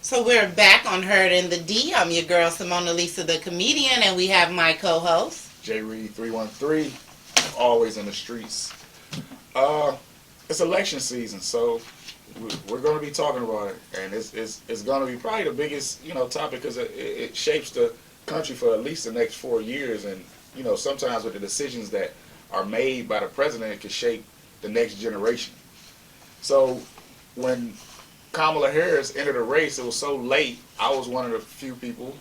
So we're back on Heard in the D. I'm your girl Simona Lisa, the comedian, and we have my co-host J Reed 313, always in the streets. Uh, it's election season, so we're going to be talking about it, and it's going to be probably the biggest topic because it shapes the country for at least the next 4 years, and sometimes with the decisions that are made by the president, it could shape the next generation. So when Kamala Harris entered the race, it was so late. I was one of the few people.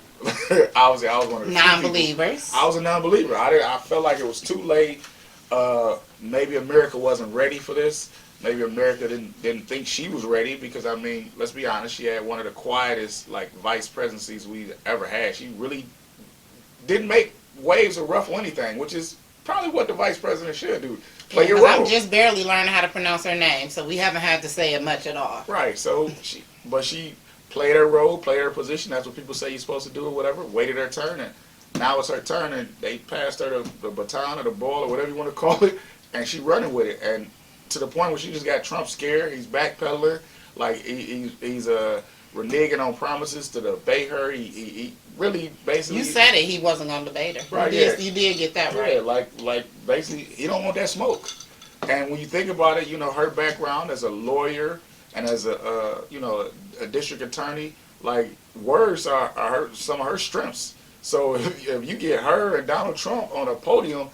I was one of the few people. non-believers. I was a non-believer. I felt like it was too late. Maybe America wasn't ready for this. Maybe America didn't think she was ready because I mean, let's be honest, she had one of the quietest vice presidencies we ever had. She really didn't make waves or ruffle anything, which is probably what the vice president should do. Play your role. I'm just barely learning how to pronounce her name, so we haven't had to say it much at all. Right. So she played her role, played her position. That's what people say you're supposed to do or whatever. Waited her turn, and now it's her turn, and they passed her the baton or the ball or whatever you want to call it, and she running with it. And to the point where she just got Trump scared. He's backpedaling, he's reneging on promises to debate her. He really basically. You said it. He wasn't going to debate her. Right. You did get that right. Yeah. Basically, he don't want that smoke. And when you think about it, her background as a lawyer and as a district attorney, words are some of her strengths. So if you get her and Donald Trump on a podium,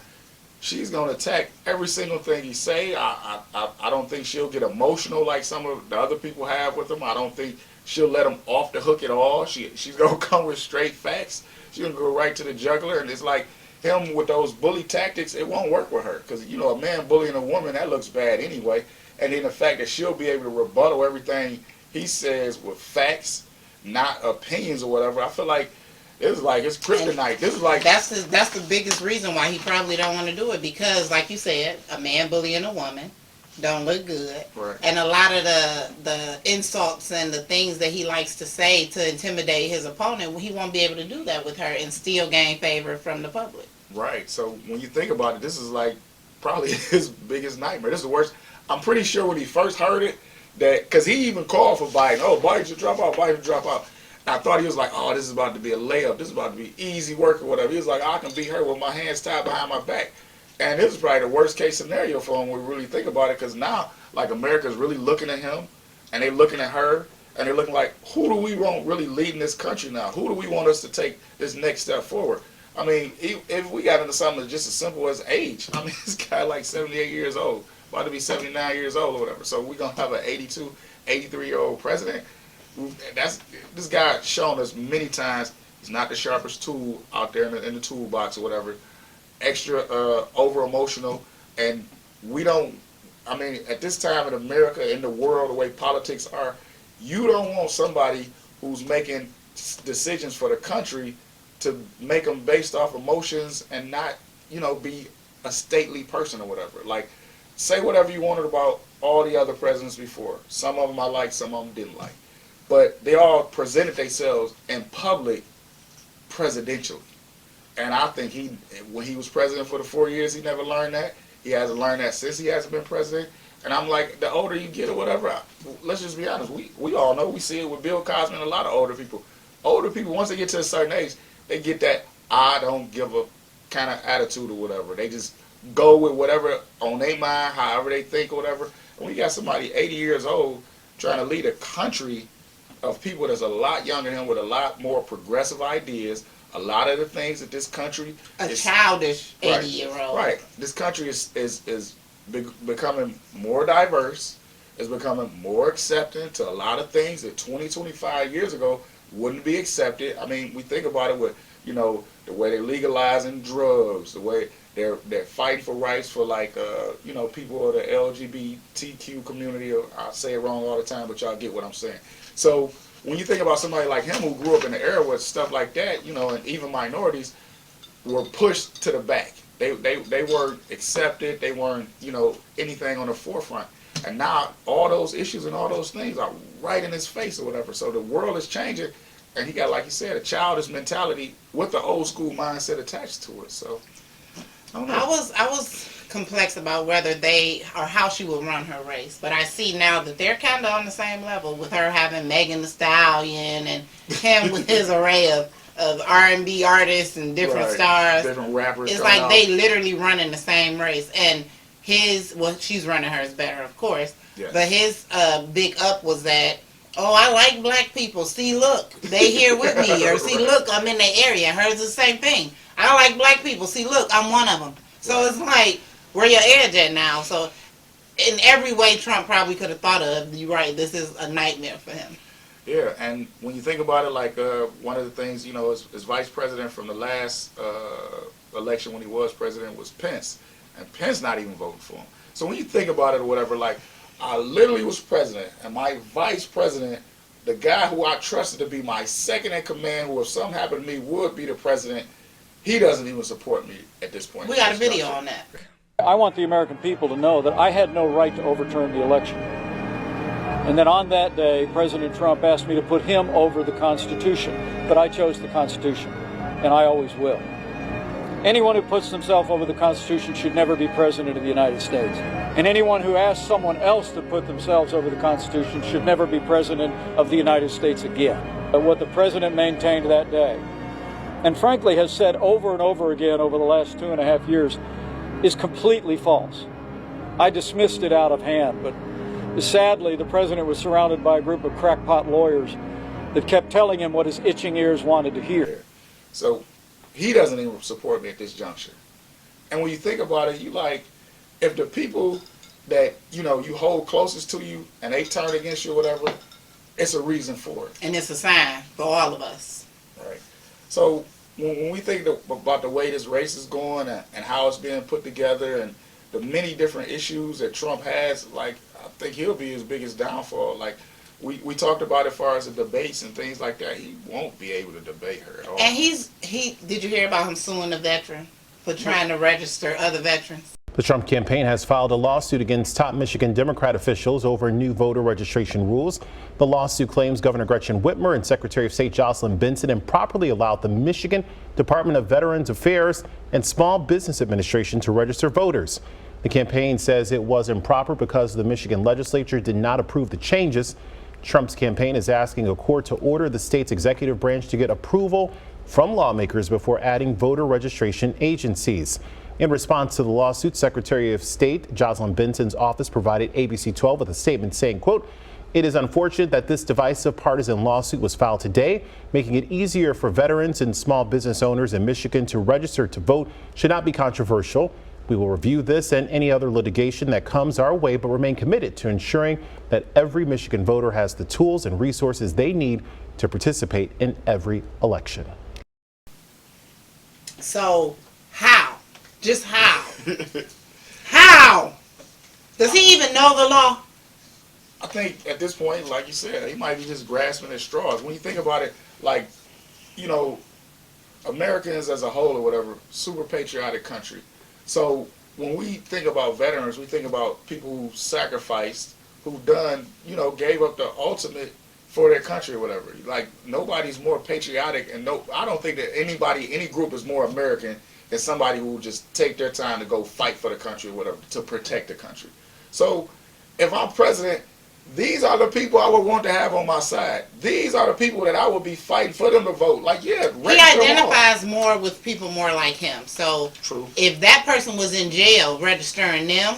she's gonna attack every single thing he say. I don't think she'll get emotional like some of the other people have with him. I don't think she'll let him off the hook at all. She's gonna come with straight facts. She's gonna go right to the jugular, and it's like him with those bully tactics. It won't work with her because a man bullying a woman, that looks bad anyway. And then the fact that she'll be able to rebuttal everything he says with facts, not opinions or whatever. I feel like it's kryptonite. This is like that's the biggest reason why he probably don't want to do it because, like you said, a man bullying a woman don't look good, right. And a lot of the insults and the things that he likes to say to intimidate his opponent, he won't be able to do that with her and still gain favor from the public. Right. So when you think about it, this is probably his biggest nightmare. This is the worst. I'm pretty sure when he first heard it, that because he even called for Biden. Oh, Biden should drop out. Biden should drop out. I thought he was like, oh, this is about to be a layup. This is about to be easy work or whatever. He was like, I can beat her with my hands tied behind my back. And this is probably the worst case scenario for him when we really think about it because now, America's really looking at him and they're looking at her and they're looking like, who do we want really leading this country now? Who do we want us to take this next step forward? I mean, if we got into something just as simple as age, I mean, this guy 78 years old, about to be 79 years old or whatever. So we're going to have an 82, 83-year-old president. This guy shown us many times he's not the sharpest tool out there in the toolbox or whatever. Extra over emotional, and we don't. I mean, at this time in America, in the world, the way politics are, you don't want somebody who's making decisions for the country to make them based off emotions and not, be a stately person or whatever. Say whatever you wanted about all the other presidents before. Some of them I liked, some of them didn't like. But they all presented themselves in public presidentially. And I think when he was president for the 4 years, he never learned that. He hasn't learned that since he hasn't been president. And I'm like, the older you get or whatever, let's just be honest. We all know, we see it with Bill Cosby and a lot of older people. Older people, once they get to a certain age, they get that I don't give a kind of attitude or whatever. They just go with whatever on their mind, however they think or whatever. And when you got somebody 80 years old trying to lead a country of people that's a lot younger than him with a lot more progressive ideas, a lot of the things that this country childish 80-year-old. Right. This country is becoming more diverse. It's becoming more accepting to a lot of things that 20, 25 years ago wouldn't be accepted. I mean, we think about it with, the way they're legalizing drugs, the way they're fighting for rights for people of the LGBTQ community. I say it wrong all the time, but y'all get what I'm saying. So when you think about somebody like him who grew up in the era with stuff like that, and even minorities were pushed to the back. They weren't accepted. They weren't, anything on the forefront. And now all those issues and all those things are right in his face or whatever. So the world is changing, and he got, like you said, a childish mentality with the old school mindset attached to it. So I don't know. I was complex about whether they or how she will run her race. But I see now that they're kind of on the same level with her having Megan Thee Stallion and him with his array of R&B artists and different Right. stars. Different rappers. It's coming like out. they literally running the same race. And she's running hers better, of course. Yes. But his big up was that, oh, I like black people. See, look, they here with me. Or see, look, I'm in the area. Hers is the same thing. I like black people. See, look, I'm one of them. So it's like, where your edge at now? So in every way Trump probably could have thought of, you're right, this is a nightmare for him. Yeah, and when you think about it, like one of the things, as vice president from the last election when he was president was Pence, and Pence not even voting for him. So when you think about it or whatever, like, I literally was president, and my vice president, the guy who I trusted to be my second in command, who if something happened to me would be the president, he doesn't even support me at this point. We got a video on that. I want the American people to know that I had no right to overturn the election. And that on that day, President Trump asked me to put him over the Constitution, that I chose the Constitution, and I always will. Anyone who puts themselves over the Constitution should never be President of the United States. And anyone who asks someone else to put themselves over the Constitution should never be President of the United States again. But what the President maintained that day, and frankly has said over and over again over the last 2.5 years, is completely false. I dismissed it out of hand, but sadly the president was surrounded by a group of crackpot lawyers that kept telling him what his itching ears wanted to hear. So he doesn't even support me at this juncture. And when you think about it, you like, if the people that, you hold closest to you and they turn against you or whatever, it's a reason for it. And it's a sign for all of us. Right. So when we think about the way this race is going and how it's being put together and the many different issues that Trump has, like, I think he'll be his biggest downfall. Like, we talked about as far as the debates and things like that. He won't be able to debate her at all. And did you hear about him suing a veteran for trying to register other veterans? The Trump campaign has filed a lawsuit against top Michigan Democrat officials over new voter registration rules. The lawsuit claims Governor Gretchen Whitmer and Secretary of State Jocelyn Benson improperly allowed the Michigan Department of Veterans Affairs and Small Business Administration to register voters. The campaign says it was improper because the Michigan legislature did not approve the changes. Trump's campaign is asking a court to order the state's executive branch to get approval from lawmakers before adding voter registration agencies. In response to the lawsuit, Secretary of State Jocelyn Benson's office provided ABC 12 with a statement saying, quote, "It is unfortunate that this divisive partisan lawsuit was filed today. Making it easier for veterans and small business owners in Michigan to register to vote should not be controversial. We will review this and any other litigation that comes our way, but remain committed to ensuring that every Michigan voter has the tools and resources they need to participate in every election." So, how? Just how? How? Does he even know the law? I think at this point, like you said, he might be just grasping at straws. When you think about it, like, Americans as a whole or whatever, super patriotic country. So when we think about veterans, we think about people who sacrificed, who gave up the ultimate for their country or whatever. Like, nobody's more patriotic, and I don't think that any group is more American than somebody who will just take their time to go fight for the country or whatever, to protect the country. So if I'm president, these are the people I would want to have on my side. These are the people that I would be fighting for them to vote. Like, yeah, he identifies more with people more like him. So true. If that person was in jail registering them,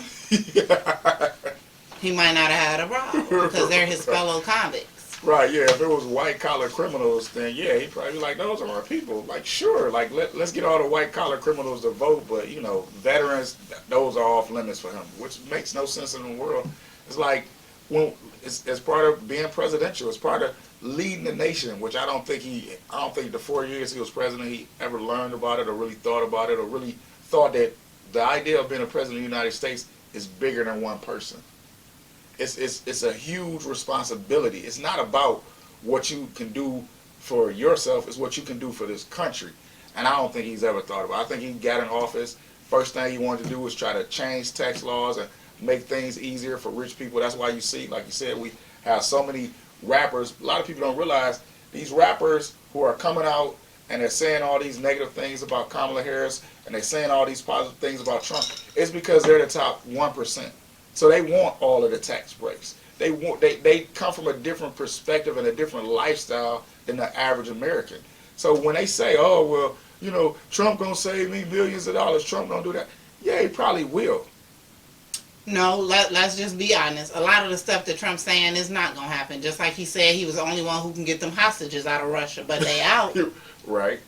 he might not have had a problem because they're his fellow convicts. Right, yeah. If it was white collar criminals, then yeah, he'd probably be like, those are our people. Like, sure, like let's get all the white collar criminals to vote, but veterans, those are off limits for him, which makes no sense in the world. It's like, it's part of being presidential. It's part of leading the nation, which I don't think the 4 years he was president he ever learned about it or really thought about it or really thought that the idea of being a president of the United States is bigger than one person. It's a huge responsibility. It's not about what you can do for yourself. It's what you can do for this country. And I don't think he's ever thought about it. I think he got in office, first thing he wanted to do was try to change tax laws and make things easier for rich people. That's why you see, like you said, we have so many rappers. A lot of people don't realize these rappers who are coming out and they're saying all these negative things about Kamala Harris, and they're saying all these positive things about Trump, it's because they're the top 1%. So they want all of the tax breaks. They come from a different perspective and a different lifestyle than the average American. So when they say, oh, well, you know, Trump gonna save me millions of dollars, Trump gonna do that. Yeah, he probably will. No, let's just be honest. A lot of the stuff that Trump's saying is not going to happen. Just like he said he was the only one who can get them hostages out of Russia, but they out. Right.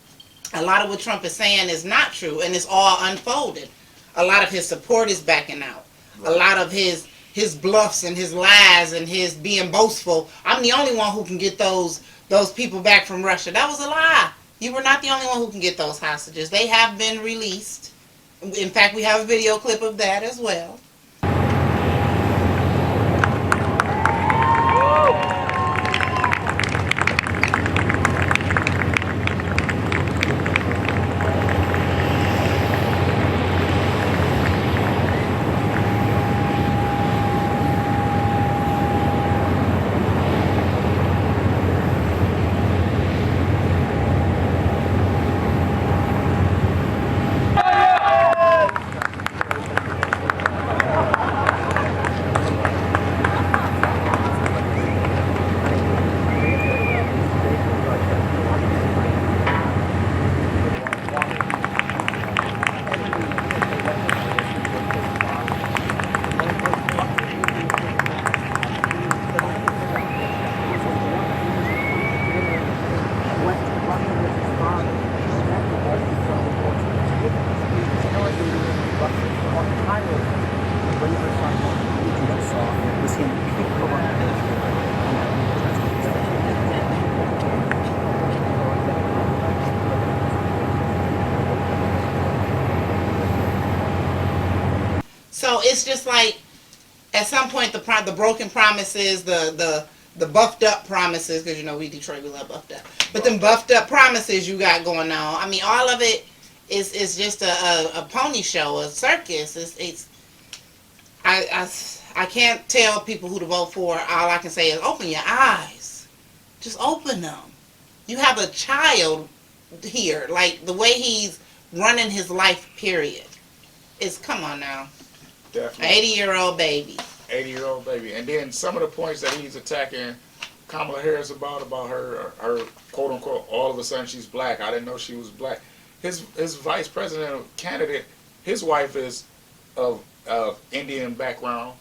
A lot of what Trump is saying is not true, and it's all unfolded. A lot of his support is backing out. Right. A lot of his bluffs and his lies and his being boastful. I'm the only one who can get those people back from Russia. That was a lie. You were not the only one who can get those hostages. They have been released. In fact, we have a video clip of that as well. So it's just like, at some point, the broken promises, the buffed up promises, because you know we Detroit, we love buffed up. But them buffed up promises you got going on, I mean, all of it is just a pony show, a circus. I can't tell people who to vote for. All I can say is open your eyes. Just open them. You have a child here, like the way he's running his life, period. Come on now. Definitely. 80-year-old baby. 80-year-old baby. And then some of the points that he's attacking Kamala Harris about her quote unquote, all of a sudden she's black. I didn't know she was black. His vice president candidate, his wife is of Indian background.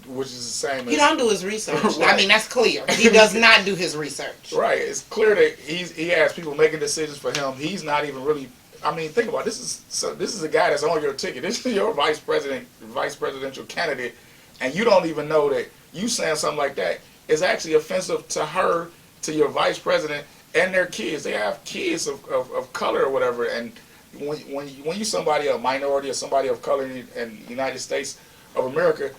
Which is the same as... He don't do his research. Right. I mean, that's clear. He does not do his research. Right. It's clear that he has people making decisions for him. He's not even really... I mean, think about it. This is a guy that's on your ticket. This is your vice presidential candidate, and you don't even know that you saying something like that is actually offensive to her, to your vice president, and their kids. They have kids of color or whatever, and when you somebody, a minority or somebody of color in the United States of America,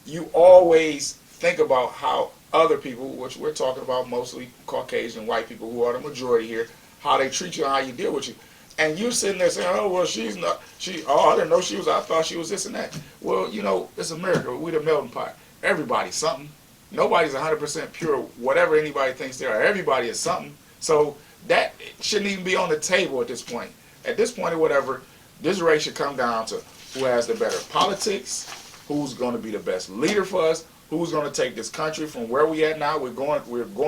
you always think about how other people, which we're talking about mostly Caucasian white people who are the majority here, how they treat you and how you deal with you. And you're sitting there saying, oh, well, I didn't know she was, I thought she was this and that. Well, you know, it's America. We're the melting pot. Everybody's something. Nobody's 100% pure, whatever anybody thinks they are. Everybody is something. So that shouldn't even be on the table at this point. At this point or whatever, this race should come down to who has the better politics, who's going to be the best leader for us, who's going to take this country from where we at now. We're going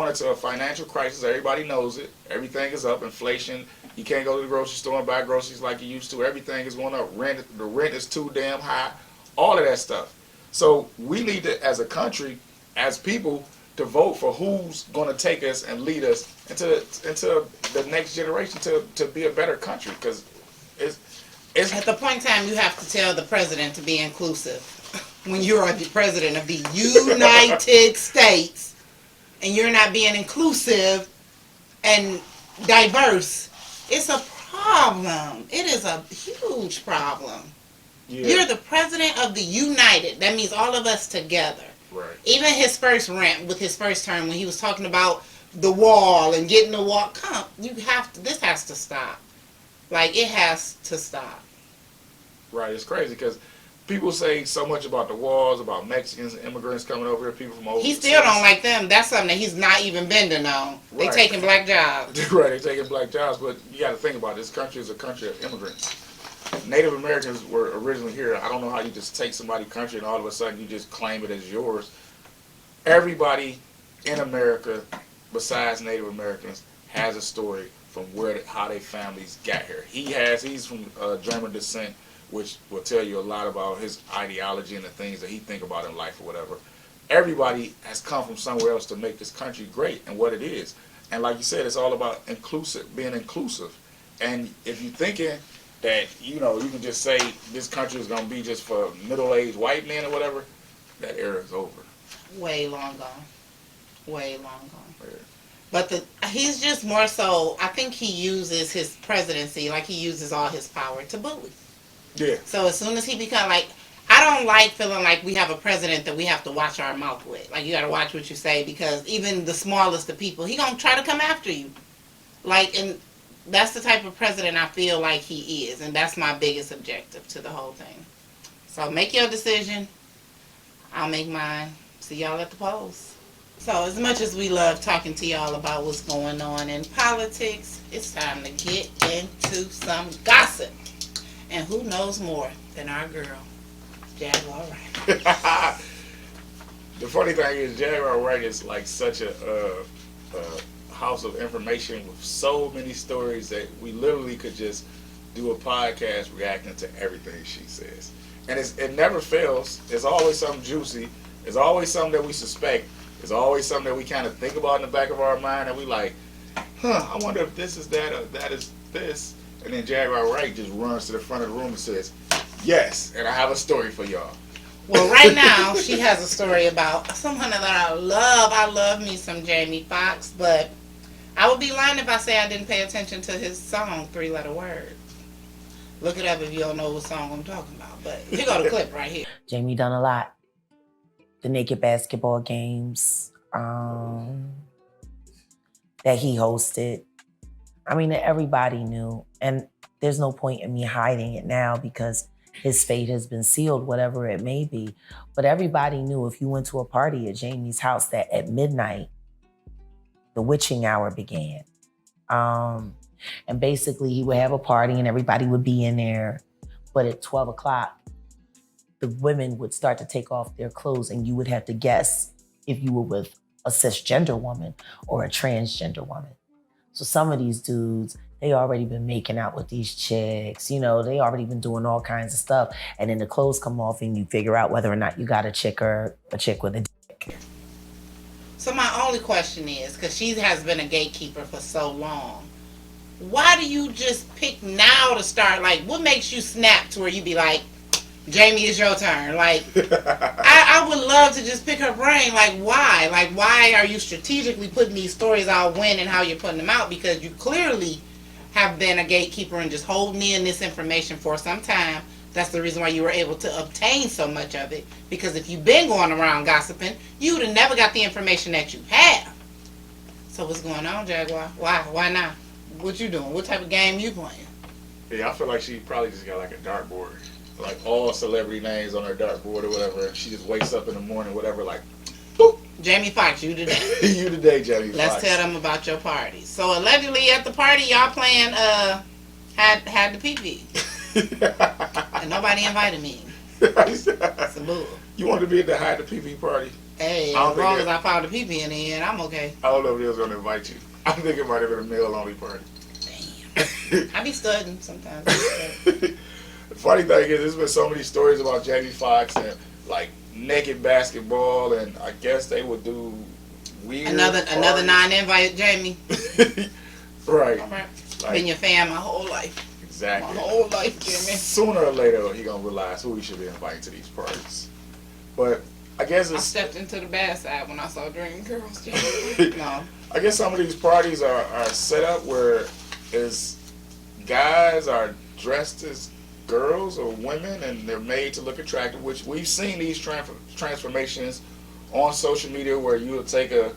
into a financial crisis. Everybody knows it. Everything is up. Inflation. You can't go to the grocery store and buy groceries like you used to. Everything is going up. The rent is too damn high. All of that stuff. So we need to, as a country, as people, to vote for who's going to take us and lead us into the next generation to be a better country. Because it's at the point in time, you have to tell the president to be inclusive. When you are the president of the United States and you're not being inclusive and diverse, it's a problem. It is a huge problem. Yeah. You're the president of the United. That means all of us together. Right. Even his first rant with his first term, when he was talking about the wall and getting the wall, this has to stop. Like, it has to stop. Right. It's crazy because people say so much about the walls, about Mexicans and immigrants coming over here, people from overseas. He still don't like them. That's something that he's not even bending on. They Right. taking black jobs. Right, they're taking black jobs, but you got to think about it. This country is a country of immigrants. Native Americans were originally here. I don't know how you just take somebody's country and all of a sudden you just claim it as yours. Everybody in America, besides Native Americans, has a story from how their families got here. He's from German descent, which will tell you a lot about his ideology and the things that he think about in life or whatever. Everybody has come from somewhere else to make this country great and what it is. And like you said, it's all about being inclusive. And if you're thinking that, you can just say this country is going to be just for middle-aged white men or whatever, that era is over. Way long gone. Way long gone. Yeah. But he's just more so, I think he uses his presidency, like he uses all his power to bully. Yeah. So as soon as he become like, I don't like feeling like we have a president that we have to watch our mouth with. Like, you got to watch what you say, because even the smallest of people, he going to try to come after you. Like, and that's the type of president I feel like he is. And that's my biggest objective to the whole thing. So make your decision. I'll make mine. See y'all at the polls. So as much as we love talking to y'all about what's going on in politics, it's time to get into some gossip. And who knows more than our girl, Jaguar Wright. The funny thing is, Jaguar Wright is like such a house of information with so many stories that we literally could just do a podcast reacting to everything she says. And it never fails. There's always something juicy. There's always something that we suspect. There's always something that we kind of think about in the back of our mind, and we like, I wonder if this is that or that is this. And then Jaguar Wright just runs to the front of the room and says, yes, and I have a story for y'all. Well, right now, she has a story about someone that I love. I love me some Jamie Foxx, but I would be lying if I say I didn't pay attention to his song, 3-Letter Word. Look it up if you don't know what song I'm talking about. But here go the clip right here. Jamie done a lot. The naked basketball games that he hosted. I mean, everybody knew. And there's no point in me hiding it now because his fate has been sealed, whatever it may be. But everybody knew if you went to a party at Jamie's house that at midnight, the witching hour began. And basically he would have a party and everybody would be in there. But at 12 o'clock, the women would start to take off their clothes and you would have to guess if you were with a cisgender woman or a transgender woman. So some of these dudes, they already been making out with these chicks, they already been doing all kinds of stuff. And then the clothes come off and you figure out whether or not you got a chick or a chick with a dick. So my only question is, because she has been a gatekeeper for so long, why do you just pick now to start? Like, what makes you snap to where you be like, Jamie, it's your turn? Like, I would love to just pick her brain. Like, why? Like, why are you strategically putting these stories out when and how you're putting them out? Because you clearly have been a gatekeeper and just holding in this information for some time. That's the reason why you were able to obtain so much of it. Because if you've been going around gossiping, you would have never got the information that you have. So what's going on, Jaguar? Why? Why not? What you doing? What type of game you playing? Yeah, I feel like she probably just got like a dartboard. Like all celebrity names on her dartboard or whatever. And she just wakes up in the morning, whatever, like, boop. Jamie Foxx, you today. You today, Jamie Foxx. Let's tell them about your party. So allegedly at the party, y'all playing had the pee-pee. And nobody invited me. It's a bull. You wanted to be at the Hide the PP party? Hey, I don't as long think as I found a pee-pee in the end, I'm okay. I don't know if they was going to invite you. I think it might have been a male-only party. Damn. I be studying sometimes. The funny thing is, there's been so many stories about Jamie Foxx and like naked basketball, and I guess they would do weird. Another non-invite Jamie. Right. All right. Like, Been your fan my whole life. exactly. My whole life, Jimmy. Sooner or later, he gonna realize who he should be inviting to these parties. But I guess I it's. stepped into the bad side when I saw Dream Girls. Jimmy. No. I guess some of these parties are set up where guys are dressed as girls or women and they're made to look attractive, which we've seen these transformations on social media where you'll take a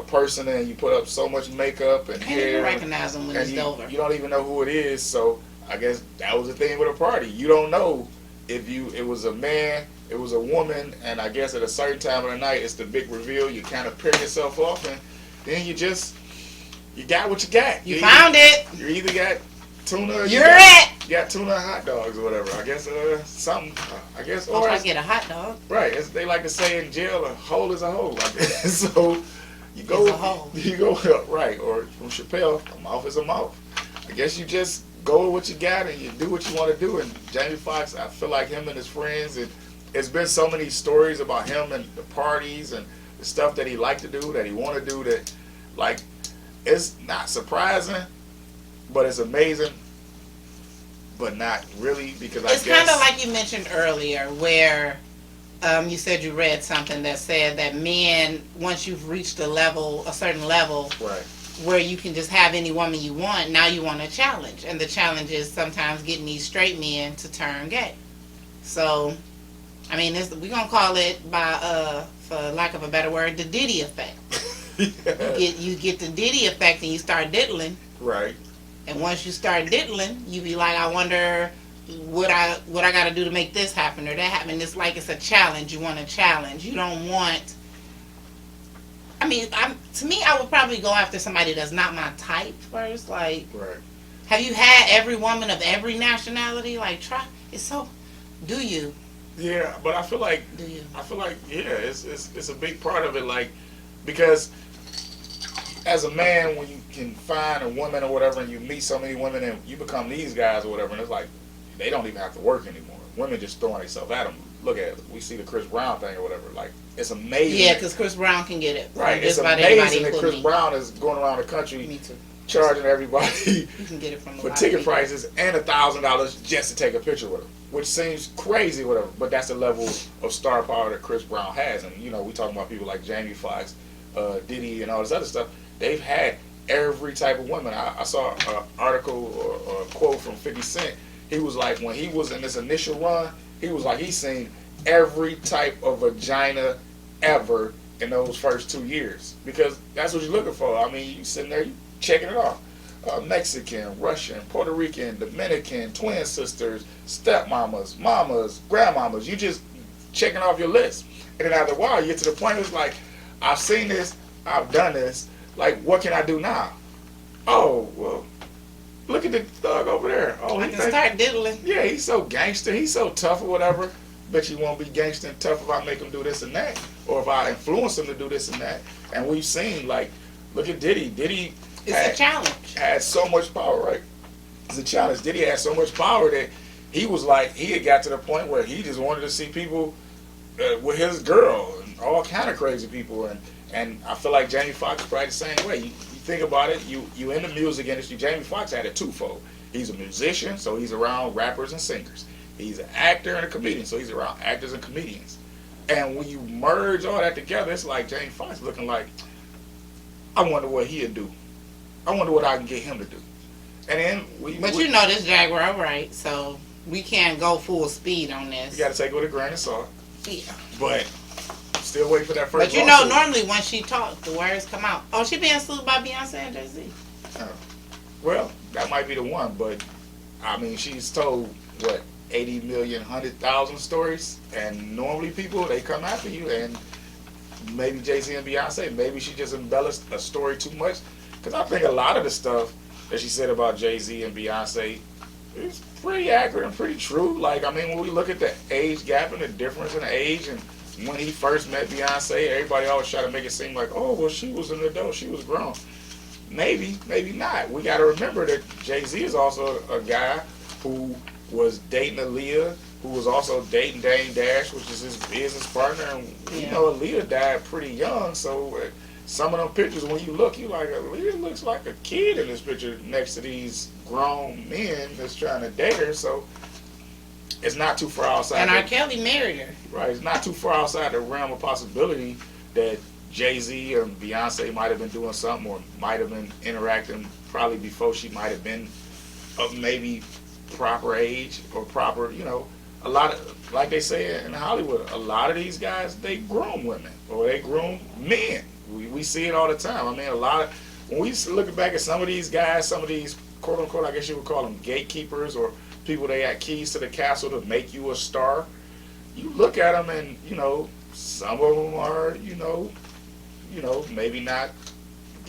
person and you put up so much makeup and Can't hair. even recognize them when and it's over. you don't even know who it is. So I guess that was the thing with a party. You don't know it was a man, it was a woman, and I guess at a certain time of the night, it's the big reveal. You kind of pair yourself off, and then you got what you got. You found it. You either got tuna. Or You're it. You got tuna and hot dogs or whatever. I guess something. I guess. Or Or I get a hot dog. right. They like to say in jail, a hole is a hole. I guess. So you go. It's a hole. You go right. Or from Chappelle, a mouth is a mouth. I guess you just go with what you got and you do what you want to do. And Jamie Foxx, I feel like him and his friends, and it's been so many stories about him and the parties and the stuff that he liked to do, that he want to do, that like it's not surprising, but it's amazing, but not really, because I It's guess kind of like you mentioned earlier, where you said you read something that said that men, once you've reached a certain level, right. where you can just have any woman you want, now you want a challenge. And the challenge is sometimes getting these straight men to turn gay. So, I mean, we're going to call it, for lack of a better word, the Diddy effect. You get the Diddy effect and you start diddling. Right. And once you start diddling, you be like, I wonder what I got to do to make this happen or that happen. It's like it's a challenge. You want a challenge. You don't want... I mean, to me, I would probably go after somebody that's not my type first. Like, Right. have you had every woman of every nationality? Like, do you? Yeah, but I feel like Do you? yeah, it's a big part of it, like, because as a man, when you can find a woman or whatever, and you meet so many women, and you become these guys or whatever, and it's like they don't even have to work anymore. Women just throwing themselves at them. Look at it. We see the Chris Brown thing or whatever. Like, it's amazing. Yeah, because Chris Brown can get it. Right. It's Just about anybody, amazing that including Chris me. Brown is going around the country Me too. charging everybody You can get it from a for lot of ticket people. prices and $1,000 just to take a picture with him, which seems crazy, whatever. But that's the level of star power that Chris Brown has. And you know, we talking about people like Jamie Foxx, Diddy, and all this other stuff. They've had every type of woman. I saw an article or a quote from 50 Cent. He was like, when he was in this initial run, he was like, he's seen every type of vagina ever in those first 2 years, because that's what you're looking for. I mean, you sitting there, you checking it off. Mexican, Russian, Puerto Rican, Dominican, twin sisters, stepmamas, mamas, grandmamas. You just checking off your list. And then after a while, you get to the point, it's like, I've seen this, I've done this. Like, what can I do now? Oh, well, look at the thug over there. Oh, I can start diddling. yeah, he's so gangster. He's so tough or whatever. Bet you won't be gangster and tough if I make him do this and that, or if I influence him to do this and that. And we've seen, like, look at Diddy. Diddy It's a challenge. had so much power, right? It's a challenge. Diddy had so much power that he was like, he had got to the point where he just wanted to see people with his girl and all kind of crazy people. And I feel like Jamie Foxx is probably the same way. You think about it, you in the music industry. Jamie Foxx had it twofold. He's a musician, so he's around rappers and singers. He's an actor and a comedian, so he's around actors and comedians. And when you merge all that together, it's like Jamie Foxx looking like, I wonder what he'd do. I wonder what I can get him to do. And then But you know this Jaguar, right? So we can't go full speed on this. you got to take it with a grain of salt. Yeah. But still waiting for that first. But you know, lawsuit. normally when she talks, the words come out. Oh, she being sued by Beyonce and Jay-Z. Well, that might be the one, but I mean, she's told what 80 million, 100,000 stories, and normally people they come after you, and maybe Jay-Z and Beyonce, maybe she just embellished a story too much, because I think a lot of the stuff that she said about Jay-Z and Beyonce is pretty accurate and pretty true. Like, I mean, when we look at the age gap and the difference in age, and when he first met Beyonce, everybody always try to make it seem like, oh, well, she was an adult, she was grown. Maybe, maybe not. We got to remember that Jay-Z is also a guy who was dating Aaliyah, who was also dating Dame Dash, which is his business partner. And you know, Aaliyah died pretty young, so some of them pictures, when you look, you like, Aaliyah looks like a kid in this picture next to these grown men that's trying to date her. So it's not too far outside. And R. Kelly married her. Right, it's not too far outside the realm of possibility that Jay-Z or Beyonce might have been doing something, or might have been interacting probably before she might have been of maybe proper age or proper, you know, a lot of, like they say in Hollywood, a lot of these guys, they groom women or they groom men. We see it all the time. I mean, a lot of, when we look back at some of these guys, some of these quote unquote, I guess you would call them gatekeepers or people they got keys to the castle to make you a star. You look at them and, you know, some of them are, you know, maybe not,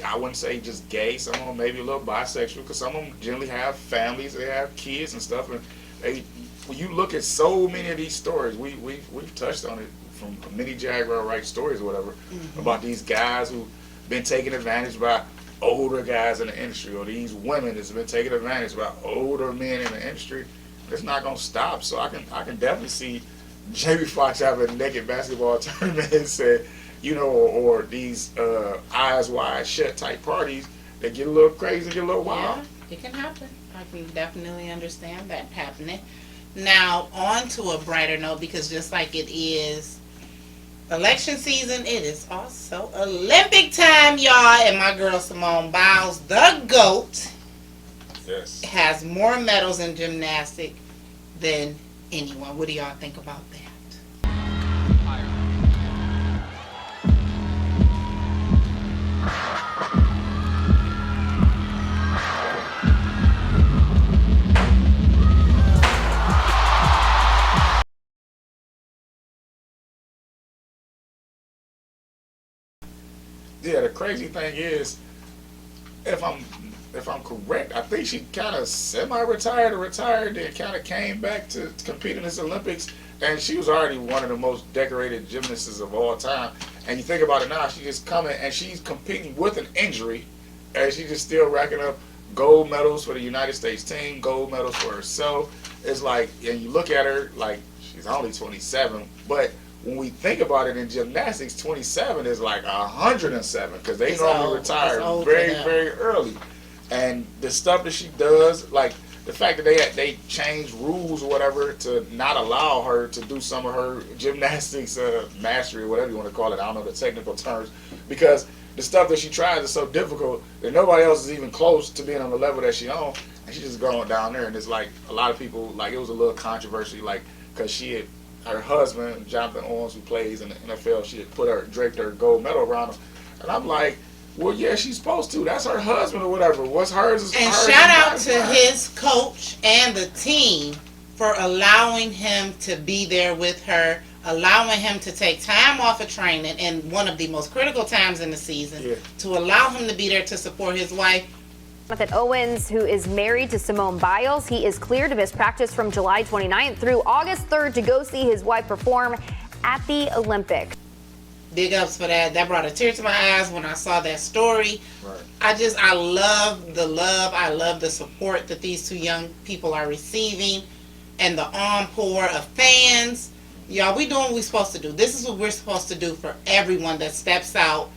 I wouldn't say just gay. Some of them maybe a little bisexual, because some of them generally have families, they have kids and stuff. And they, when you look at so many of these stories, we've touched on it from many Jaguar Wright stories or whatever, about these guys who've been taken advantage by older guys in the industry, or these women that's been taken advantage by older men in the industry. It's not gonna stop. So I can definitely see Jamie Foxx having a naked basketball tournament and say, you know, or these eyes wide shut type parties that get a little crazy, get a little wild. Yeah, it can happen. I can definitely understand that happening. Now, on to a brighter note, because just like it is election season, it is also Olympic time, y'all. And my girl Simone Biles, the GOAT, Yes. has more medals in gymnastics than anyone. What do y'all think about that? Yeah, the crazy thing is, if I'm correct, I think she kind of semi-retired or retired, then kind of came back to compete in this Olympics, and she was already one of the most decorated gymnasts of all time. And you think about it now, she's just coming and she's competing with an injury, and she's just still racking up gold medals for the United States team, gold medals for herself. It's like, and you look at her, like, she's only 27, but when we think about it in gymnastics, 27 is like 107, because they normally retire very, very early. And the stuff that she does, like the fact that they changed rules or whatever to not allow her to do some of her gymnastics mastery, or whatever you want to call it, I don't know the technical terms, because the stuff that she tries is so difficult that nobody else is even close to being on the level that she on, and she's just going down there. And it's like a lot of people, like, it was a little controversy, like, because she had, her husband, Jonathan Owens, who plays in the NFL, she had draped her gold medal around him. And I'm like, well, yeah, she's supposed to. That's her husband or whatever. What's hers is hers. And shout out to his coach and the team for allowing him to be there with her, allowing him to take time off of training in one of the most critical times in the season, to allow him to be there to support his wife. Jonathan Owens, who is married to Simone Biles, he is cleared to miss practice from July 29th through August 3rd to go see his wife perform at the Olympics. Big ups for that. That brought a tear to my eyes when I saw that story. Right. I love the love. I love the support that these two young people are receiving, and the encore of fans. Y'all, we doing what we're supposed to do. This is what we're supposed to do for everyone that steps out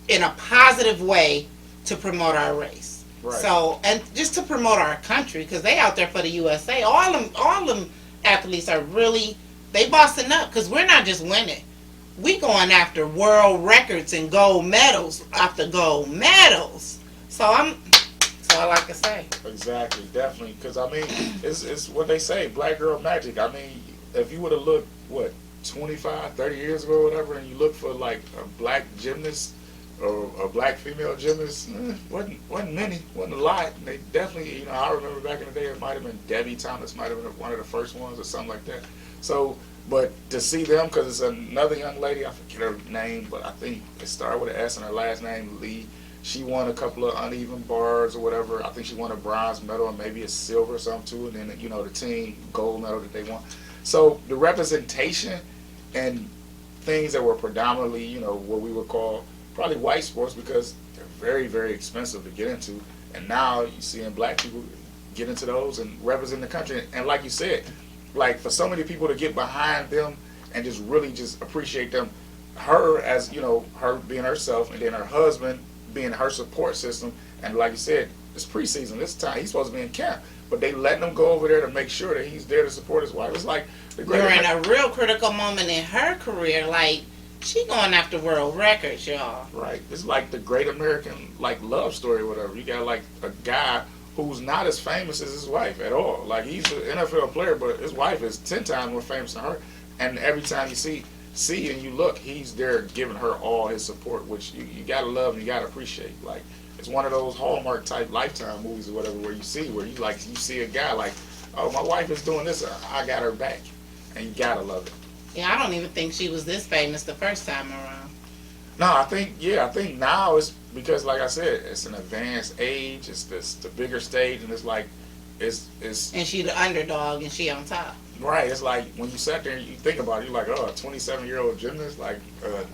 in a positive way to promote our race. Right. So, and just to promote our country, because they out there for the USA. All them athletes are really, they bossing up, because we're not just winning. We going after world records and gold medals after gold medals. So that's all I can say. Exactly, definitely. Because, I mean, it's what they say, black girl magic. I mean, if you would have looked, 25, 30 years ago or whatever, and you look for, like, a black gymnast or a black female gymnast, wasn't many, wasn't a lot. And they definitely, I remember back in the day, it might have been Debbie Thomas, might have been one of the first ones or something like that. So, but to see them, because it's another young lady, I forget her name, but I think it started with an S and her last name, Lee. She won a couple of uneven bars or whatever. I think she won a bronze medal and maybe a silver or something too. And then, the team gold medal that they won. So the representation and things that were predominantly, what we would call probably white sports, because they're very, very expensive to get into. And now you're seeing black people get into those and represent the country. And like you said, like for so many people to get behind them and just really just appreciate them, her as, her being herself, and then her husband being her support system. And like you said, it's preseason, this time he's supposed to be in camp, but they letting him go over there to make sure that he's there to support his wife. It's like the great We're in a real critical moment in her career. Like, she going after world records, y'all. Right. It's like the great American, like, love story or whatever. You got, like, a guy who's not as famous as his wife at all. Like, he's an NFL player, but his wife is 10 times more famous than her. And every time you see and you look, he's there giving her all his support, which you got to love and you got to appreciate. Like, it's one of those Hallmark type Lifetime movies or whatever where you see a guy like, oh, my wife is doing this, I got her back. And you gotta love it. Yeah, I don't even think she was this famous the first time around. No, I think now it's because, like I said, it's an advanced age. It's the bigger stage, and it's like, it's And she the underdog, and she on top. right. It's like when you sat there and you think about it, you're like, oh, a 27-year-old gymnast, like,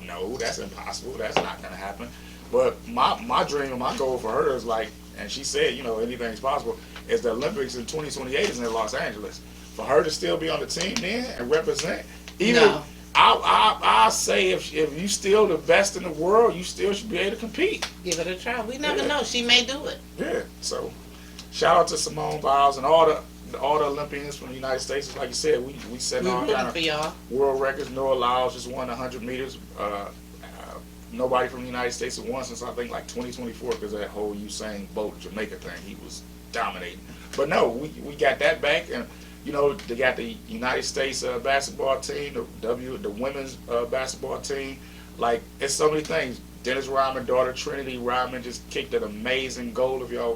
no, that's impossible. That's not gonna happen. But my dream and my goal for her is like, and she said, anything's possible. Is the Olympics in 2028 is in Los Angeles. For her to still be on the team then and represent, even. No. I say if you still the best in the world, you still should be able to compete. Give it a try. We never Yeah. know. She may do it. Yeah. So, shout out to Simone Biles and all the Olympians from the United States. Like you said, we set We all rooting kind for of y'all. world records. Noah Lyles just won 100 meters. Nobody from the United States has won since I think like 2024 because of that whole Usain Bolt Jamaica thing. He was dominating. But no, we got that back, and they got the United States basketball team, the women's basketball team. Like, it's so many things. Dennis Rodman's daughter Trinity Rodman just kicked an amazing goal. If y'all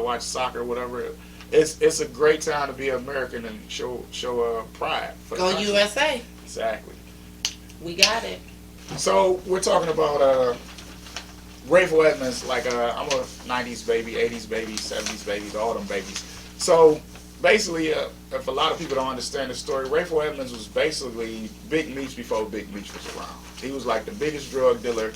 watch soccer or whatever, it's a great time to be American and show pride. For the Go country. USA. Exactly. We got it. So we're talking about Rayful Edmonds. Like, I'm a 90s baby, 80s baby, 70s babies, all them babies. So basically, if a lot of people don't understand the story, Rayful Edmonds was basically Big Meech before Big Meech was around. He was like the biggest drug dealer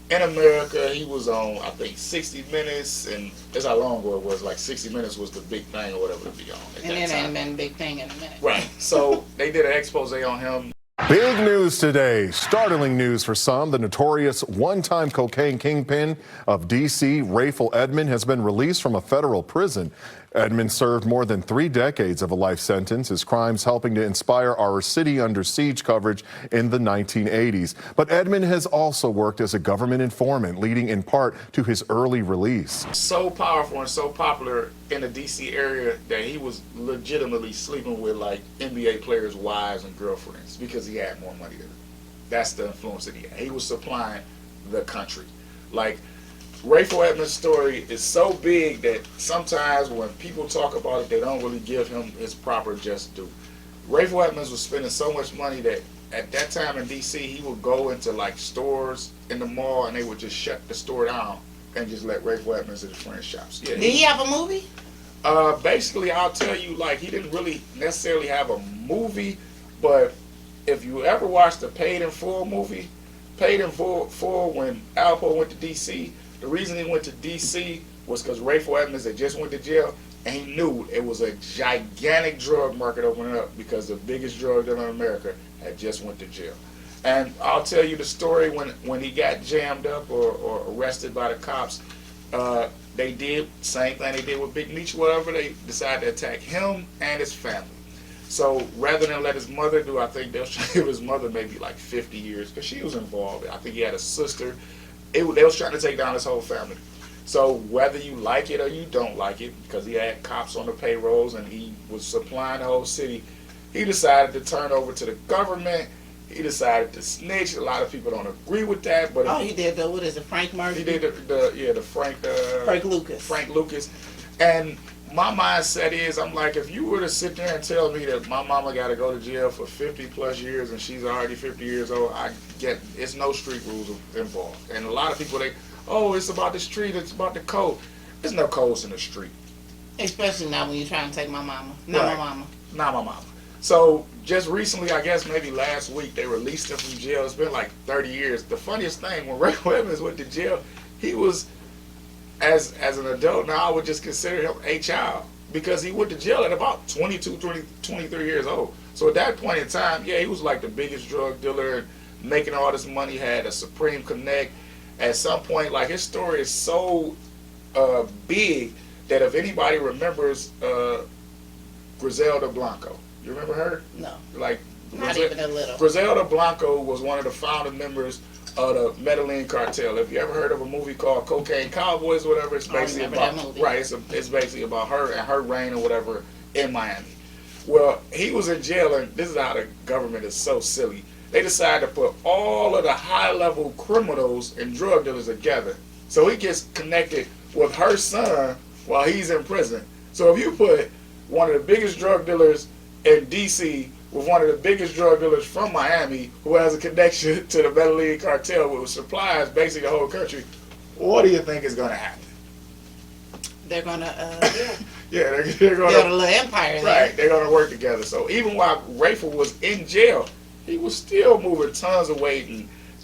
in America. He was on, I think, 60 Minutes, and that's how long ago it was. Like 60 Minutes was the big thing or whatever to be on at And that it time. ain't been a big thing in a minute. Right. So they did an expose on him. Big news today. Startling news for some. The notorious one-time cocaine kingpin of D.C., Rayful Edmonds, has been released from a federal prison. Edmonds served more than 3 decades of a life sentence, his crimes helping to inspire our City Under Siege coverage in the 1980s. But Edmonds has also worked as a government informant, leading in part to his early release. So powerful and so popular in the D.C. area that he was legitimately sleeping with like NBA players' wives and girlfriends because he had more money than them. That's the influence that he had. He was supplying the country. Like, Rayful Edmonds' story is so big that sometimes when people talk about it, they don't really give him his proper just due. Rayful Edmonds was spending so much money that at that time in D.C., he would go into like stores in the mall and they would just shut the store down and just let Rayful Edmonds in his friend's shops. Yeah, Did he have a movie? basically, I'll tell you, like, he didn't really necessarily have a movie, but if you ever watched the Paid in Full movie, Paid in Full when Alpo went to D.C., the reason he went to D.C. was because Rayful Edmonds had just went to jail, and he knew it was a gigantic drug market opening up because the biggest drug dealer in America had just went to jail. And I'll tell you the story when he got jammed up or arrested by the cops. They did the same thing they did with Big Meech, whatever. They decided to attack him and his family. So rather than let his mother do, I think they'll give his mother maybe like 50 years because she was involved. I think he had a sister. They was trying to take down his whole family. So whether you like it or you don't like it, because he had cops on the payrolls and he was supplying the whole city, he decided to turn over to the government. He decided to snitch. A lot of people don't agree with that, but He did what is it, Frank Murphy? he did the Frank Lucas. Frank Lucas. And my mindset is, I'm like, if you were to sit there and tell me that my mama got to go to jail for 50 plus years and she's already 50 years old, I get it's no street rules involved. And a lot of people, it's about the street, it's about the code. There's no codes in the street. Especially now when you're trying to take my mama. Not Right. my mama. Not my mama. So just recently, I guess maybe last week, they released him from jail. It's been like 30 years. The funniest thing, when Rayful Edmonds went to jail, he was, as an adult now, I would just consider him a child because he went to jail at about 22, 23 years old. So at that point in time, he was like the biggest drug dealer and making all this money, had a Supreme Connect. At some point, like, his story is so big that if anybody remembers Griselda Blanco, you remember her? No. Like, Not even a little. Griselda Blanco was one of the founding members of the Medellin cartel. If you ever heard of a movie called Cocaine Cowboys or whatever, it's basically remember about that movie. right. It's basically about her and her reign or whatever in Miami. Well, he was in jail, and this is how the government is so silly. They decided to put all of the high-level criminals and drug dealers together, so he gets connected with her son while he's in prison. So if you put one of the biggest drug dealers in D.C. with one of the biggest drug dealers from Miami who has a connection to the Medellin cartel with supplies basically the whole country. What do you think is going to happen? They're gonna, Yeah, they're build a going little empire to, there. right, they're going to work together. So even while Rayful was in jail, he was still moving tons of weight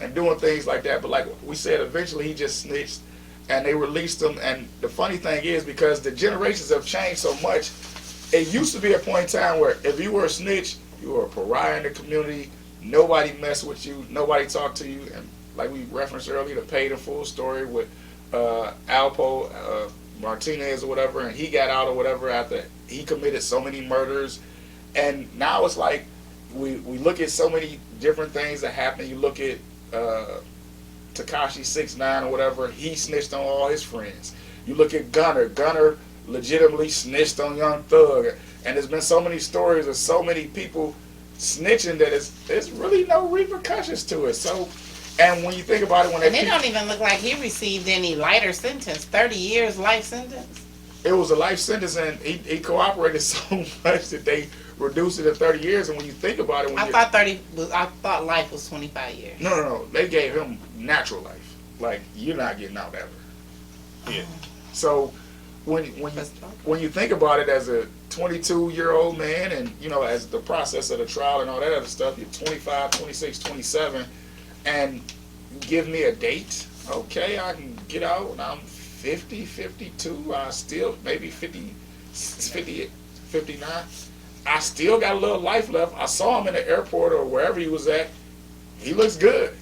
and doing things like that. But like we said, eventually he just snitched and they released him. And the funny thing is, because the generations have changed so much, it used to be a point in time where if you were a snitch, you were a pariah in the community. Nobody messed with you. Nobody talked to you. And like we referenced earlier, the paid in full story with Alpo Martinez or whatever, and he got out or whatever after he committed so many murders. And now it's like we look at so many different things that happen. You look at Tekashi 6ix9ine or whatever, he snitched on all his friends. You look at Gunner legitimately snitched on Young Thug. And there's been so many stories of so many people snitching that there's really no repercussions to it. So, and when you think about it, when And it don't even look like he received any lighter sentence. 30 years life sentence. it was a life sentence, and he cooperated so much that they reduced it to 30 years. And when you think about it, I thought life was 25 years. No, they gave him natural life. Like, you're not getting out ever. Yeah. So when you think about it as a 22-year-old man, and you know, as the process of the trial and all that other stuff, you're 25, 26, 27, and give me a date, okay, I can get out when I'm 50, 52, I still, maybe 50, 58, 59, I still got a little life left. I saw him in the airport or wherever he was at. He looks good.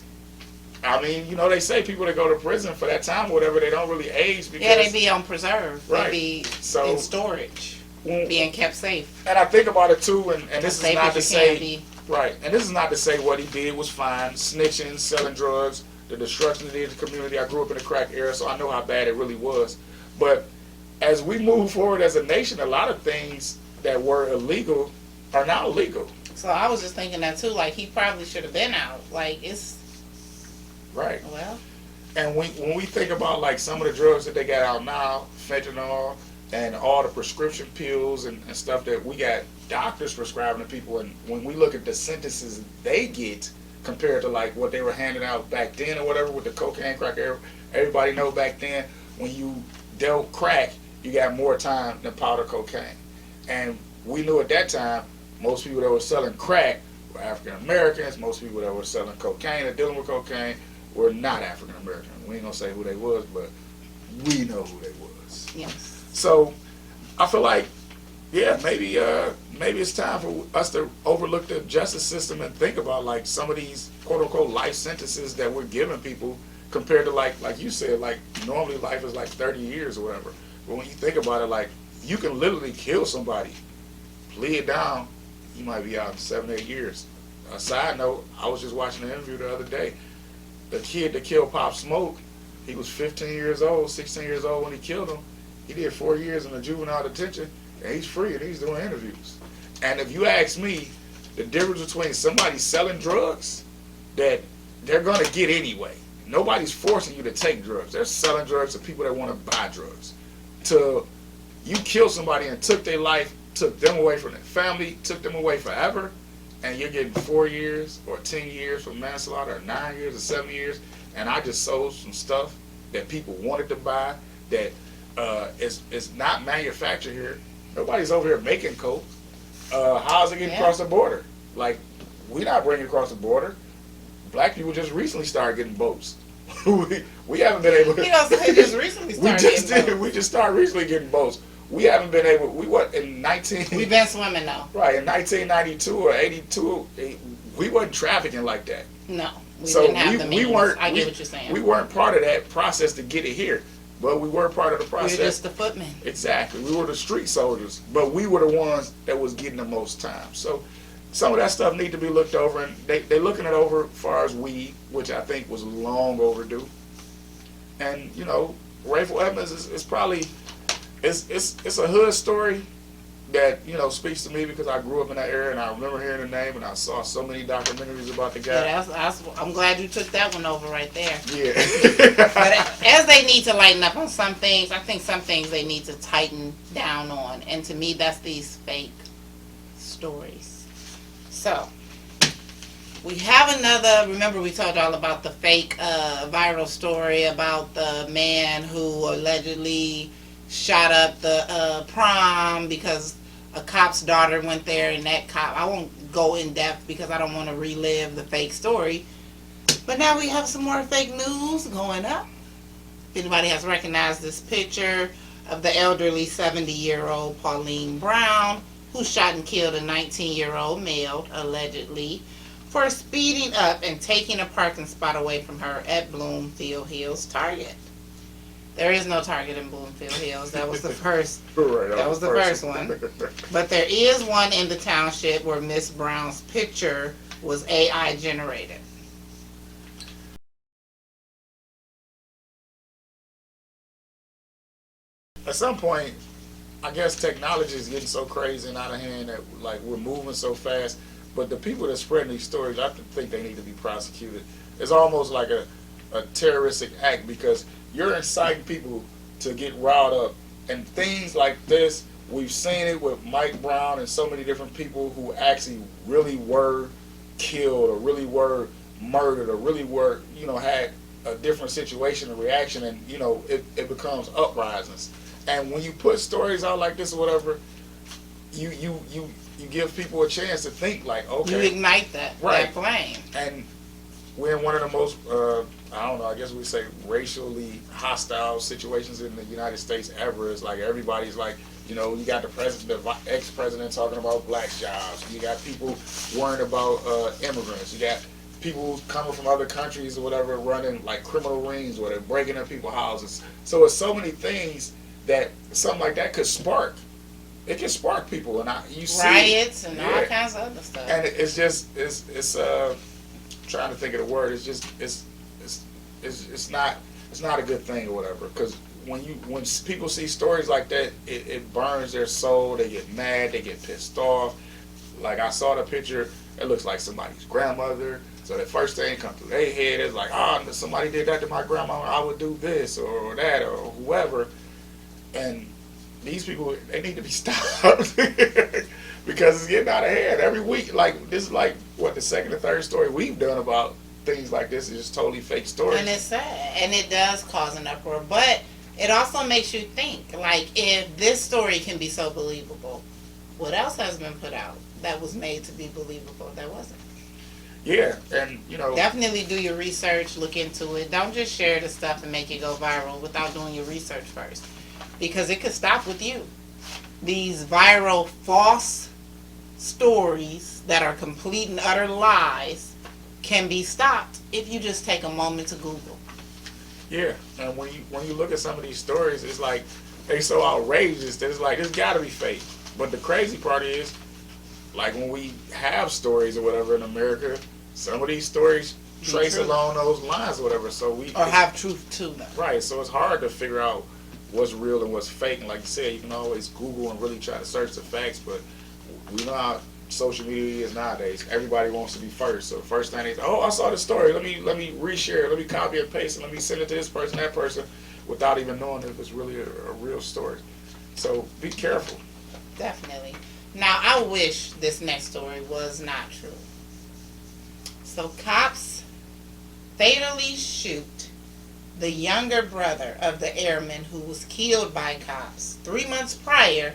I mean, you know, they say people that go to prison for that time or whatever, they don't really age because... Yeah, they be on preserve. Right. They be So- in storage, being kept safe. And I think about it too, and this is Safe not as to you can say... be. Right, and this is not to say what he did was fine. Snitching, selling drugs, the destruction he did in the community. I grew up in the crack era, so I know how bad it really was. But as we move forward as a nation, a lot of things that were illegal are now legal. So I was just thinking that too, like he probably should have been out. Like it's, Right. well, And when we think about like some of the drugs that they got out now, fentanyl and all the prescription pills and stuff that we got doctors prescribing to people, and when we look at the sentences they get compared to like what they were handing out back then or whatever with the cocaine, crack, everybody know back then when you dealt crack, you got more time than powder cocaine. And we knew at that time most people that were selling crack were African Americans. Most people that were selling cocaine or dealing with cocaine were not African American. We ain't gonna say who they was, but we know who they was. yes. So I feel like, yeah, maybe it's time for us to overlook the justice system and think about like some of these quote unquote life sentences that we're giving people compared to like you said, like normally life is like 30 years or whatever. But when you think about it, like you can literally kill somebody, plea it down, you might be out in 7, 8 years. A side note, I was just watching an interview the other day. The kid that killed Pop Smoke, he was 15 years old, 16 years old when he killed him. He did 4 years in a juvenile detention, and he's free and he's doing interviews. And if you ask me, the difference between somebody selling drugs that they're going to get anyway. Nobody's forcing you to take drugs. They're selling drugs to people that want to buy drugs. To you kill somebody and took their life, took them away from their family, took them away forever, and you're getting 4 years or 10 years for manslaughter, or 9 years or 7 years, and I just sold some stuff that people wanted to buy that is not manufactured here. Nobody's over here making coke. How's it getting across the border? Like, we're not bringing it across the border. Black people just recently started getting boats. we haven't been able to. You know, they just recently started. We just started recently getting boats. We haven't been able. We what in 19? We've been swimming though. Right, in 1992 or 82, we wasn't trafficking like that. No, we So didn't have the means. we weren't. I get what you're saying. We weren't part of that process to get it here, but we were part of the We process. were just the footmen. Exactly. We were the street soldiers, but we were the ones that was getting the most time. So some of that stuff need to be looked over, and they're looking it over as far as weed, which I think was long overdue. And, you know, Rayful Edmonds is probably, it's a hood story, that, you know, speaks to me because I grew up in that area and I remember hearing the name and I saw so many documentaries about the guy. Yeah, I'm glad you took that one over right there. Yeah. But as they need to lighten up on some things, I think some things they need to tighten down on. And to me, that's these fake stories. So, we have another, remember we told y'all about the fake viral story about the man who allegedly shot up the prom because a cop's daughter went there and that cop, I won't go in depth because I don't want to relive the fake story. But now we have some more fake news going up. If anybody has recognized this picture of the elderly 70-year-old Pauline Brown, who shot and killed a 19-year-old male, allegedly, for speeding up and taking a parking spot away from her at Bloomfield Hills Target. There is no Target in Bloomfield Hills. That was the first. Right, That was the first one. But there is one in the township where Miss Brown's picture was AI generated. At some point, I guess technology is getting so crazy and out of hand that like we're moving so fast. But the people that spreading these stories, I think they need to be prosecuted. It's almost like a terroristic act because you're inciting people to get riled up. And things like this, we've seen it with Mike Brown and so many different people who actually really were killed or really were murdered or really were, you know, had a different situation or reaction, and, you know, it becomes uprisings. And when you put stories out like this or whatever, you give people a chance to think like, okay. You ignite that flame. And we're in one of the most, I don't know, I guess we say racially hostile situations in the United States ever. It's like everybody's like, you know, you got the president, the ex-president talking about black jobs. You got people worrying about immigrants. You got people coming from other countries or whatever running like criminal rings where they're breaking up people's houses. So it's so many things that something like that could spark. It can spark people, and you see riots and all kinds of other stuff. And it's just it's trying to think of the word. It's just it's not a good thing or whatever. Because when people see stories like that, it burns their soul. They get mad. They get pissed off. Like I saw the picture. It looks like somebody's grandmother. So the first thing comes through their head is like, oh, somebody did that to my grandma. I would do this or that or whoever. And these people, they need to be stopped because it's getting out of hand every week. Like this is like what the second or third story we've done about things like this is just totally fake stories. And it's sad, and it does cause an uproar. But it also makes you think, like, if this story can be so believable, what else has been put out that was made to be believable that wasn't? Yeah, and you know, definitely do your research, look into it. Don't just share the stuff and make it go viral without doing your research first. Because it could stop with you. These viral false stories that are complete and utter lies can be stopped if you just take a moment to Google. Yeah, and when you look at some of these stories, it's like they so outrageous that it's like it's got to be fake. But the crazy part is, like when we have stories or whatever in America, some of these stories trace along those lines or whatever. So or have truth to them. Right. So it's hard to figure out what's real and what's fake. And like you said, you can always Google and really try to search the facts, but we know how social media is nowadays. Everybody wants to be first. So the first thing they say, oh, I saw the story. Let me reshare it. Let me copy and paste it. Let me send it to this person, that person, without even knowing if it's really a real story. So be careful. Definitely. Now, I wish this next story was not true. So cops fatally shoot the younger brother of the airman who was killed by cops 3 months prior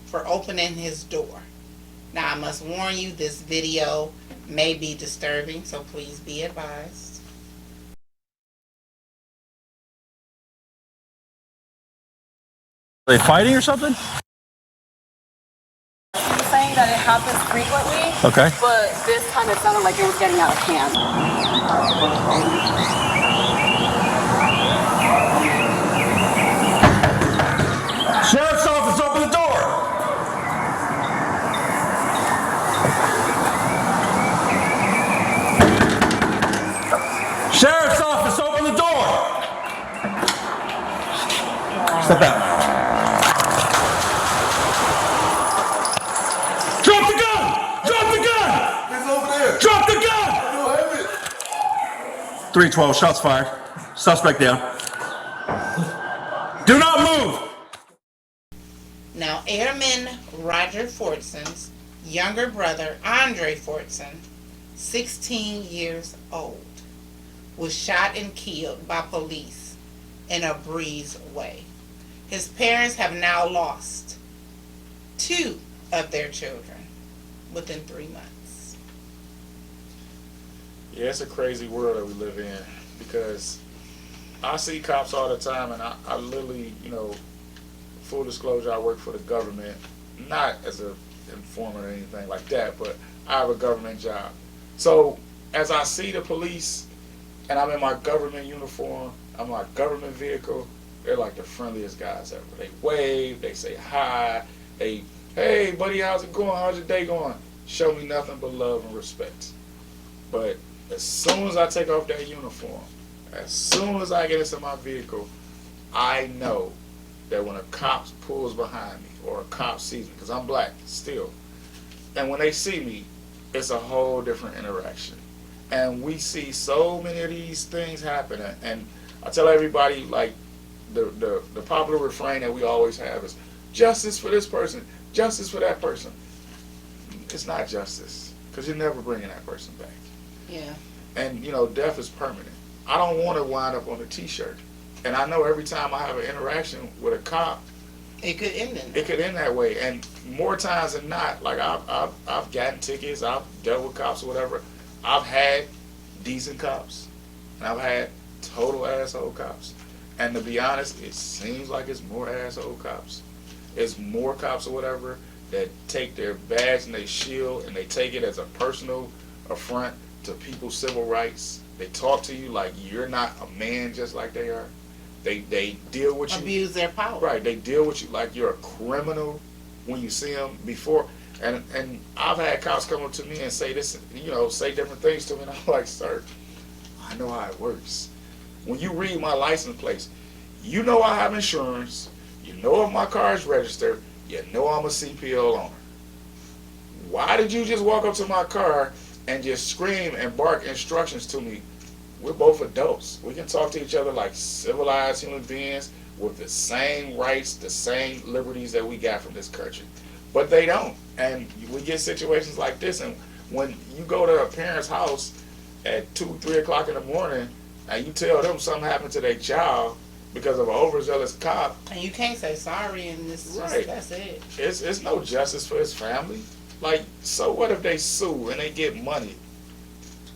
for opening his door. Now, I must warn you, this video may be disturbing, so please be advised. Are they fighting or something? He's saying that it happens frequently. Okay. But this time it sounded like it was getting out of hand. Sheriff's office, open the door! Sheriff's office, open the door! Step out. 312, shots fired. Suspect down. Do not move! Now, Airman Roger Fortson's younger brother, Andre Fortson, 16 years old, was shot and killed by police in a breezeway. His parents have now lost 2 of their children within 3 months. Yeah, it's a crazy world that we live in, because I see cops all the time, and I literally, full disclosure, I work for the government, not as an informant or anything like that, but I have a government job. So as I see the police, and I'm in my government uniform, I'm in my government vehicle, they're like the friendliest guys ever. They wave, they say hi, hey buddy, how's it going? How's your day going? Show me nothing but love and respect. But as soon as I take off that uniform, as soon as I get into my vehicle, I know that when a cop pulls behind me or a cop sees me, because I'm black still, and when they see me, it's a whole different interaction. And we see so many of these things happen, and I tell everybody, like, the popular refrain that we always have is justice for this person, justice for that person. It's not justice, because you're never bringing that person back. Yeah. And death is permanent. I don't want to wind up on a t-shirt. And I know every time I have an interaction with a cop, it could end in that. It could end that way. And more times than not, like I've gotten tickets, I've dealt with cops or whatever. I've had decent cops, and I've had total asshole cops. And to be honest, it seems like it's more asshole cops. It's more cops or whatever that take their badge and they shield and they take it as a personal affront to people's civil rights. They talk to you like you're not a man just like they are. They deal with you. Abuse their power. Right. They deal with you like you're a criminal when you see them before. And I've had cops come up to me and say this, say different things to me, and I'm like, sir, I know how it works. When you read my license plates, you know I have insurance, you know if my car is registered, you know I'm a CPL owner. Why did you just walk up to my car and just scream and bark instructions to me? We're both adults. We can talk to each other like civilized human beings with the same rights, the same liberties that we got from this country. But they don't. And we get situations like this, and when you go to a parent's house at 2, 3 o'clock in the morning, and you tell them something happened to their child because of an overzealous cop. And you can't say sorry, and this right. That's it. It's no justice for his family. Like, so what if they sue and they get money?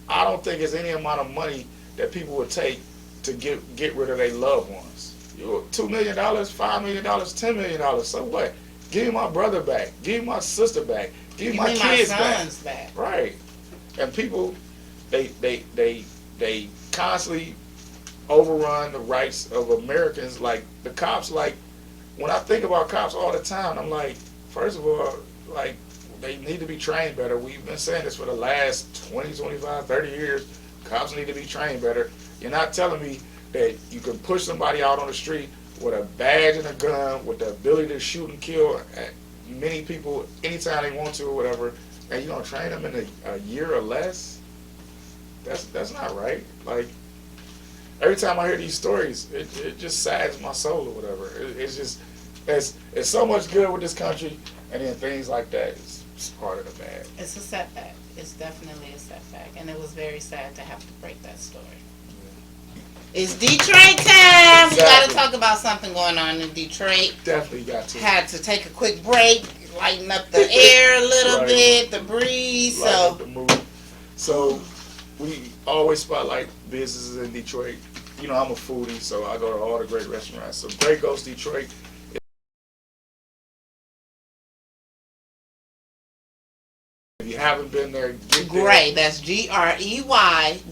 I don't think it's any amount of money that people would take to get rid of their loved ones. $2 million, $5 million, $10 million, so what? Give me my brother back. Give me my sister back. Give me my kids back. Right. And people, they constantly overrun the rights of Americans. Like the cops, like when I think about cops all the time, I'm like, first of all, like they need to be trained better. We've been saying this for the last 20, 25, 30 years. Cops need to be trained better. You're not telling me that you can push somebody out on the street with a badge and a gun, with the ability to shoot and kill many people anytime they want to or whatever, and you don't train them in a year or less? That's not right. Like, every time I hear these stories, it just saddens my soul or whatever. It's just, it's so much good with this country, and then things like that is part of the bad. It's a setback. It's definitely a setback, and it was very sad to have to break that story. It's Detroit time. Exactly. We got to talk about something going on in Detroit. Definitely got to. Had to take a quick break, lighten up the air a little right. bit, the breeze. Lighten up the mood. So we always spotlight businesses in Detroit. You know, I'm a foodie, so I go to all the great restaurants. So Grey Ghost Detroit. If you haven't been there, get there. Grey, that's Grey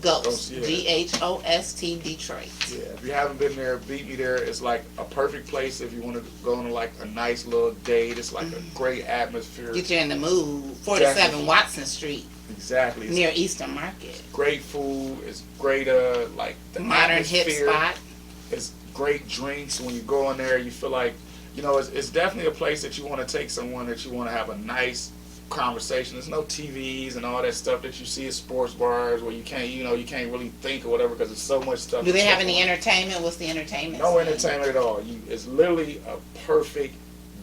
Ghost, Yeah. GHOST Detroit. Yeah, if you haven't been there, beat me there. It's like a perfect place if you want to go on like a nice little date. It's like a great atmosphere. Get you in the mood. 47 Exactly. Watson Street. Exactly. It's Near Eastern Market. great food. It's great, like the Modern hip atmosphere. spot. It's great drinks. When you go in there, you feel like, it's definitely a place that you want to take someone that you want to have a nice conversation. There's no TVs and all that stuff that you see at sports bars where you can't really think or whatever because there's so much stuff. Do they have any entertainment? What's the entertainment? No scene? entertainment at all. It's literally a perfect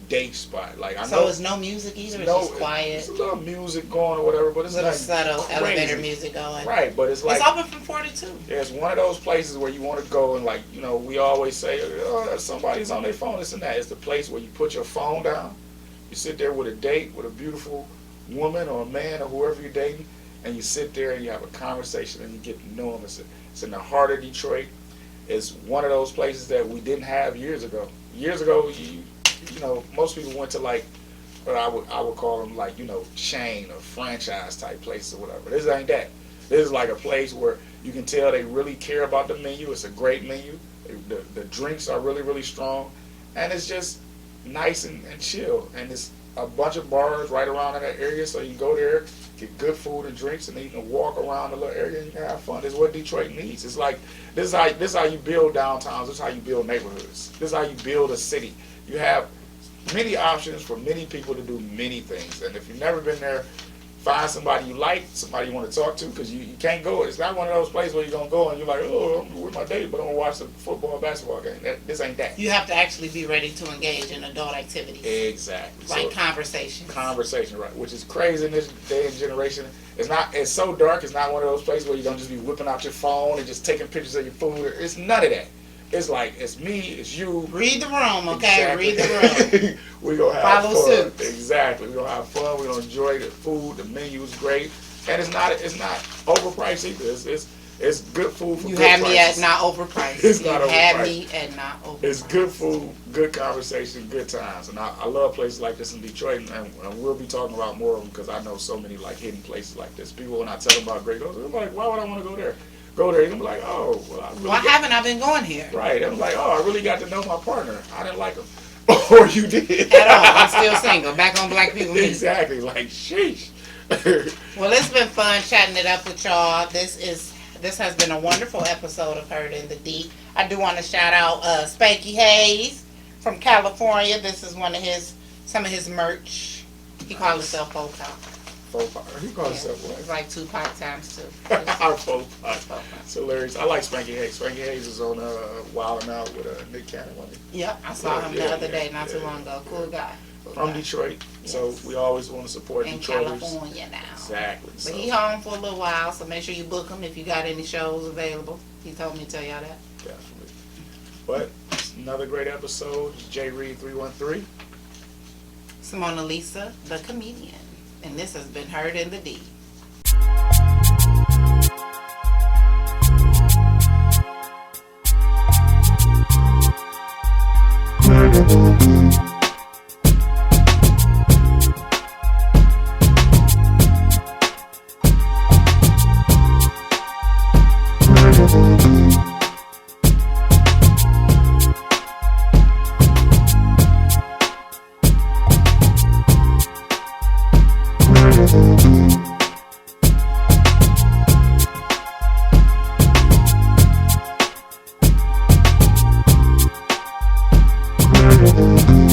date spot. Like So it's no music either. It's just quiet. It's a little music going or whatever, but it's Little not subtle crazy. elevator music going. Right, but it's like It's open from 4 to 2. yeah, it's one of those places where you want to go and like we always say, oh, somebody's on their phone. This and that. It's the place where you put your phone down. You sit there with a date with a beautiful woman or a man or whoever you're dating, and you sit there and you have a conversation and you get to know them. It's in the heart of Detroit. It's one of those places that we didn't have years ago. Years ago, most people went to like, what I would call them like, chain or franchise type places or whatever. This ain't that. This is like a place where you can tell they really care about the menu. It's a great menu. The drinks are really, really strong, and it's just nice and chill. And it's a bunch of bars right around in that area, so you can go there, get good food and drinks, and then you can walk around the little area and you can have fun. This is what Detroit needs. It's like this is how you build downtowns. This is how you build neighborhoods. This is how you build a city. You have many options for many people to do many things. And if you've never been there, find somebody you like, somebody you want to talk to, because you can't go. It's not one of those places where you're going to go and you're like, oh, I'm with my date, but I'm going to watch the football or basketball game. This ain't that. You have to actually be ready to engage in adult activities. Exactly. Like conversation. Conversation, right. Which is crazy in this day and generation. It's so dark. It's not one of those places where you're going to just be whipping out your phone and just taking pictures of your food. It's none of that. It's like, it's me, it's you. Read the room, okay? Exactly. Read the room. We're going to have Follow fun. suit. Exactly. We're going to have fun. We're going to enjoy the food. The menu is great. And it's not overpriced either. It's good food for You good had me prices. at not overpriced. It's You not had overpriced. me at not overpriced. It's good food, good conversation, good times. And I love places like this in Detroit, and we'll be talking about more of them because I know so many like hidden places like this. People, when I tell them about Great Ghost, they're like, why would I want to go there? Go there, you're gonna be like, oh, well, I really Why haven't I been going here? Right. I'm like, oh, I really got to know my partner. I didn't like him. Or you did. At all. I'm still single. Back on Black People Meet. Exactly. Like, sheesh. Well, it's been fun chatting it up with y'all. This has been a wonderful episode of Heard in the D. I do want to shout out Spanky Hayes from California. This is some of his merch. He calls himself Faux Pop. Faux Pop. He calls himself what? It's like Tupac times 2. Our Faux Pop. It's hilarious. I like Spanky Hayes. Spanky Hayes is on Wild 'N Out with Nick Cannon. Yep, I saw him the other day, not too long ago. Cool guy. From Detroit, so we always want to support in Detroiters. California now. Exactly. But he home for a little while, so make sure you book him if you got any shows available. He told me to tell y'all that. Definitely. But it's another great episode. It's J Reed 313. Simona Lisa, the comedian. And this has been Heard in the D. Thank you.